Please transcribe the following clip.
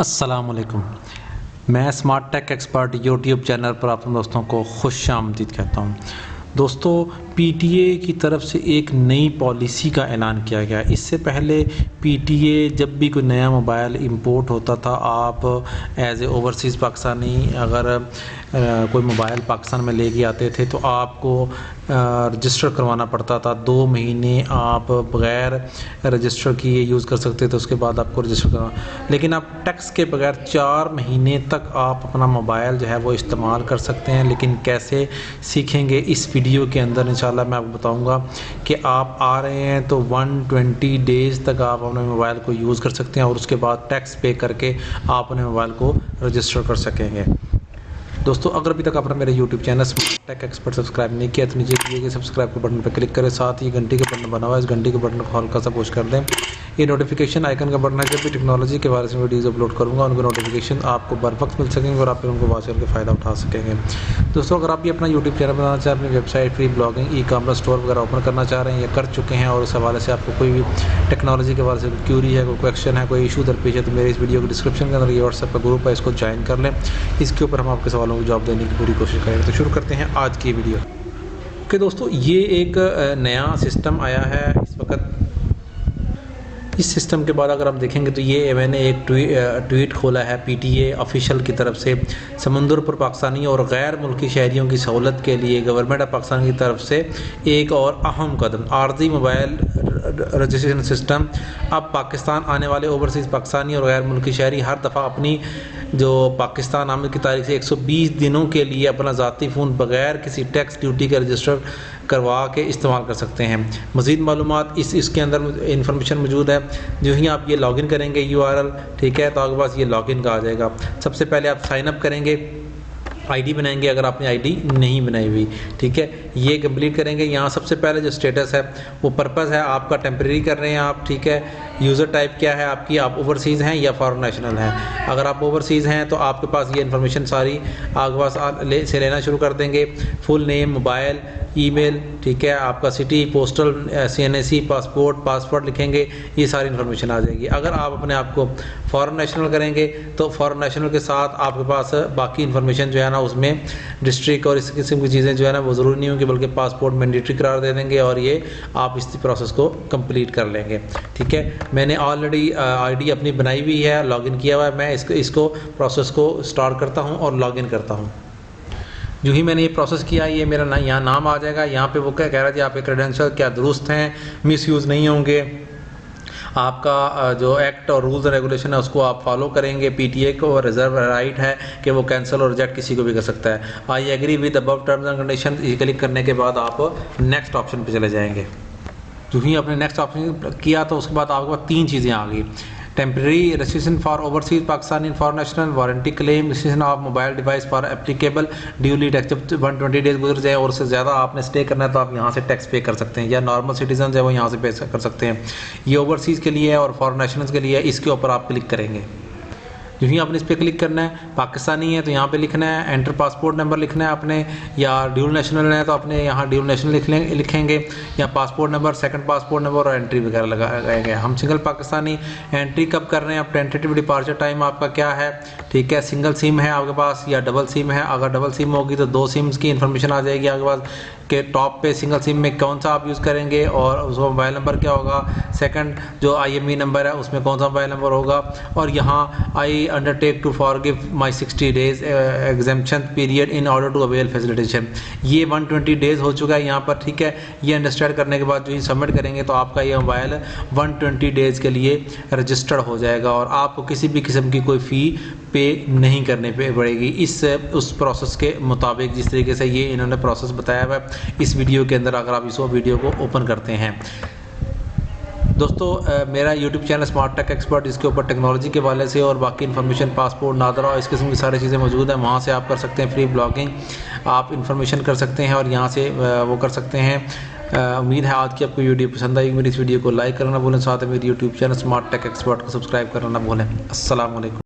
अस्सलामुअलैकुम। मैं smart tech expert YouTube channel पर आप दोस्तों को खुश आमदीद कहता हूँ। दोस्तों, पीटीए की तरफ से एक नई पॉलिसी का ऐलान किया गया। इससे पहले पीटीए जब भी कोई नया मोबाइल इंपोर्ट होता था, आप एज ए ओवरसीज़ पाकिस्तानी अगर कोई मोबाइल पाकिस्तान में लेके आते थे तो आपको रजिस्टर करवाना पड़ता था। 2 महीने आप बग़ैर रजिस्टर किए यूज़ कर सकते थे, उसके बाद आपको रजिस्टर करना। लेकिन आप टैक्स के बगैर 4 महीने तक आप अपना मोबाइल जो है वो इस्तेमाल कर सकते हैं। लेकिन कैसे सीखेंगे इस वीडियो के अंदर इंशाल्लाह मैं आपको बताऊंगा कि आप आ रहे हैं तो 120 डेज़ तक आप अपने मोबाइल को यूज़ कर सकते हैं और उसके बाद टैक्स पे करके आप अपने मोबाइल को रजिस्टर कर सकेंगे। दोस्तों, अगर अभी तक आपने मेरे YouTube channel smart tech expert subscribe नहीं किया तो नीचे दिए गए सब्सक्राइब के बटन पर क्लिक करें। साथ ही घंटी के बटन बना हुआ है, इस घंटी के बटन को हल्का सा पुश कर दें। ये नोटिफिकेशन आइकन का बटन है, जब भी टेक्नोलॉजी के बारे में वीडियोज़ अपलोड करूँगा उनके नोटिफिकेशन आपको बर वक्त मिल सकेंगे और आप उनको वॉच करके फ़ायदा उठा सकेंगे। दोस्तों, अगर आप भी अपना यूट्यूब चैनल बनाना चाह रहे हैं, अपनी website, free blogging, e commerce store वगैरह ओपन करना चाह रहे हैं या कर चुके हैं और उस हवाले से आपको कोई भी टेक्नोलॉजी के बारे से क्यूरी है, कोई क्वेश्चन है, कोई इशू दरपेश है, तो मेरे इस वीडियो के डिस्क्रिप्शन के अंदर ये व्हाट्सएप का ग्रुप है, इसको ज्वाइन कर लें। इसके ऊपर हम आपके सवालों को जवाब देने की पूरी कोशिश करेंगे। तो शुरू करते हैं आज की वीडियो। ओके दोस्तों, ये एक नया सिस्टम आया है इस वक्त। इस सिस्टम के बाद अगर आप देखेंगे तो ये मैंने एक ट्वीट खोला है पीटीए ऑफिशियल की तरफ से। समुंदर पर पाकिस्तानी और गैर मुल्की शहरियों की सहूलत के लिए गवर्नमेंट ऑफ पाकिस्तान की तरफ से एक और अहम कदम, आर्जी मोबाइल रजिस्ट्रेशन सिस्टम। अब पाकिस्तान आने वाले ओवरसीज़ पाकिस्तानी और गैर मुल्की शहरी हर दफ़ा अपनी जो पाकिस्तान आमद की तारीख से 120 दिनों के लिए अपना ज़ाती फ़ोन बग़ैर किसी टैक्स ड्यूटी का रजिस्टर करवा के इस्तेमाल कर सकते हैं। मज़ीद मालूमात इसके अंदर इंफॉर्मेशन मौजूद है। जो ही आप ये लॉगिन करेंगे URL, ठीक है, तो आपके पास ये लॉगिन का आ जाएगा। सबसे पहले आप साइन अप करेंगे, आईडी बनाएंगे अगर आपने आईडी नहीं बनाई हुई, ठीक है, ये कंप्लीट करेंगे। यहाँ सबसे पहले जो स्टेटस है वो पर्पस है आपका टेम्प्रेरी कर रहे हैं आप, ठीक है। यूज़र टाइप क्या है आपकी, आप ओवरसीज़ हैं या फॉरेन नेशनल हैं। अगर आप ओवरसीज़ हैं तो आपके पास ये इन्फॉर्मेशन सारी आपके पास से लेना शुरू कर देंगे। फुल नेम, मोबाइल, ईमेल, ठीक है, आपका सिटी, पोस्टल, CNAC, पासपोर्ट लिखेंगे, ये सारी इन्फॉर्मेशन आ जाएगी। अगर आप अपने आप को फॉरेन नेशनल करेंगे तो फॉरेन नेशनल के साथ आपके पास बाकी इन्फॉर्मेशन जो है ना उसमें डिस्ट्रिक्ट और इस किस्म की चीज़ें जो है ना वो ज़रूरी नहीं होंगी, बल्कि पासपोर्ट मैंडेटरी करार दे देंगे और ये आप इस प्रोसेस को कंप्लीट कर लेंगे, ठीक है। मैंने ऑलरेडी आईडी अपनी बनाई हुई है, लॉगिन किया हुआ है। मैं इसको प्रोसेस को स्टार्ट करता हूँ और लॉगिन करता हूँ। जो ही मैंने ये प्रोसेस किया, ये मेरा यहाँ नाम आ जाएगा। यहाँ पे वो क्या कह रहा है जी, आपके क्रेडेंशियल क्या दुरुस्त हैं, मिसयूज़ नहीं होंगे, आपका जो एक्ट और रूल्स एंड रेगुलेशन है उसको आप फॉलो करेंगे। पीटीए को रिजर्व राइट है कि वो कैंसिल और रिजेक्ट किसी को भी कर सकता है। I agree with above terms and condition, ये क्लिक करने के बाद आप नेक्स्ट ऑप्शन पे चले जाएंगे। जो ही आपने नेक्स्ट ऑप्शन किया तो उसके बाद आपके पास 3 चीज़ें आ गई। Temporary registration for overseas Pakistani for national, warranty claim, registration of mobile device for applicable duly tax. जब 120 डेज गुजर जाए और उससे ज़्यादा आपने स्टे करना है तो आप यहाँ से टैक्स पे कर सकते हैं, या नॉर्मल सिटीजन है वो यहाँ से पे कर सकते हैं। ये ओवरसीज़ के लिए है और फॉरेन नेशनल्स के लिए है। इसके ऊपर आप क्लिक करेंगे। जो ही आपने इस पर क्लिक करना है, पाकिस्तानी है तो यहाँ पे लिखना है एंटर पासपोर्ट नंबर लिखना है आपने, या ड्यूल नेशनल है तो अपने यहाँ ड्यूल नेशनल लिखेंगे, या passport number, second passport number और एंट्री वगैरह लगाएंगे। हम सिंगल पाकिस्तानी एंट्री कब कर रहे हैं, अब टेंटेटिव डिपार्चर टाइम आपका क्या है, ठीक है। सिंगल सिम है आपके पास या डबल सिम है। अगर डबल सिम होगी तो 2 सिम्स की इन्फॉर्मेशन आ जाएगी आपके पास के टॉप पे सिंगल सिम में कौन सा आप यूज़ करेंगे और उसका मोबाइल नंबर क्या होगा। सेकंड जो IME नंबर है उसमें कौन सा मोबाइल नंबर होगा। और यहाँ I undertake to forgive my 60 days exemption period in order to avail facilitation. ये 120 डेज हो चुका है यहाँ पर, ठीक है। ये अंडरस्टैंड करने के बाद जो ही सबमिट करेंगे तो आपका ये मोबाइल 120 डेज़ के लिए रजिस्टर्ड हो जाएगा और आपको किसी भी किस्म की कोई फ़ी पे नहीं करने पे पड़ेगी उस प्रोसेस के मुताबिक, जिस तरीके से ये इन्होंने प्रोसेस बताया हुआ है इस वीडियो के अंदर। अगर आप इस वीडियो को ओपन करते हैं दोस्तों, मेरा YouTube channel smart tech expert, इसके ऊपर टेक्नोलॉजी के वाले से और बाकी इन्फॉर्मेशन, पासपोर्ट, नादरा और इस किस्म की सारी चीज़ें मौजूद हैं। वहाँ से आप कर सकते हैं फ्री ब्लॉगिंग, आप इन्फॉर्मेशन कर सकते हैं और यहाँ से वो कर सकते हैं। उम्मीद है आज की आपको वीडियो पसंद आएगी। मेरी इस वीडियो को लाइक करना ना भूलें, साथ में मेरी YouTube channel smart tech expert को सब्सक्राइब करना ना भूलें। अस्सलाम वालेकुम।